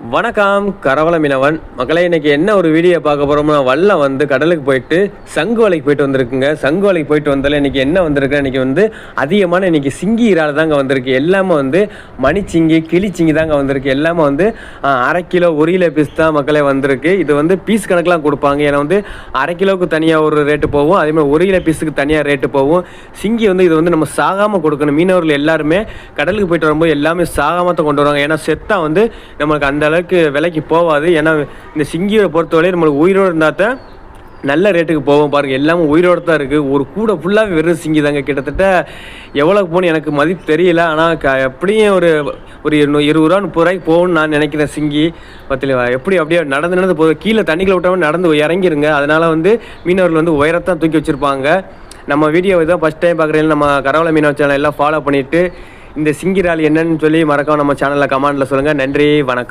வணக்கம் கரவல மீனவன் மக்களே, இன்னைக்கு என்ன ஒரு வீடியோ பார்க்க போகிறோம்னா, வல்லம் வந்து கடலுக்கு போயிட்டு சங்கு வலைக்கு போயிட்டு வந்திருக்குங்க. சங்கு வலைக்கு போயிட்டு வந்தாலும் இன்றைக்கி என்ன வந்திருக்கு, இன்றைக்கி வந்து அதிகமான இன்றைக்கி சிங்கி இறால் தாங்க வந்திருக்கு. எல்லாமே வந்து மணிச்சிங்கி கிளிச்சிங்கி தாங்க வந்திருக்கு. எல்லாமே வந்து 1/2 கிலோ 1 கிலோ பீஸ் தான் மக்களே வந்திருக்கு. இது வந்து பீஸ் கணக்கெலாம் கொடுப்பாங்க. ஏன்னா வந்து 1/2 கிலோவுக்கு தனியாக ஒரு ரேட்டு போகும், அதேமாதிரி 1 கிலோ பீஸுக்கு தனியாக ரேட்டு போகும். சிங்கி வந்து இது வந்து நம்ம சாகாமல் கொடுக்கணும். மீனவர்கள் எல்லாருமே கடலுக்கு போயிட்டு வரும்போது எல்லாமே சாகாமல் தான் கொண்டு வருவாங்க. ஏன்னா செத்தா வந்து நம்மளுக்கு அந்த அளவுக்கு விலைக்கு போகாது. ஏன்னா இந்த சிங்கியை பொறுத்தவரை நம்மளுக்கு உயிரோடு இருந்தால் தான் நல்ல ரேட்டுக்கு போவோம். பாருங்கள், எல்லாமே உயிரோடு தான் இருக்குது. ஒரு கூட ஃபுல்லாகவே வெறும் சிங்கி தாங்க. கிட்டத்தட்ட எவ்வளோக்கு போகணும் எனக்கு மதிப்பு தெரியல. ஆனால் எப்படியும் ஒரு 20 ரூபா 30 ரூபாய்க்கு போகணும்னு நான் நினைக்கிறேன். சிங்கி பத்தில் எப்படி அப்படியே நடந்து போகுது. கீழே தண்ணிக்குள்ள விட்டாமல் நடந்து இறங்கிருங்க. அதனால் வந்து மீனவர்கள் வந்து உயரத்தான் தூக்கி வச்சுருப்பாங்க. நம்ம வீடியோ இதான் ஃபஸ்ட் டைம் பார்க்குறீங்க, நம்ம கரவல மீனவர் சேனல் எல்லாம் ஃபாலோ பண்ணிவிட்டு இந்த சிங்கி இறால் என்னன்னு சொல்லி மறக்காம நம்ம சேனலில் கமெண்ட்டில் சொல்லுங்கள். நன்றி, வணக்கம்.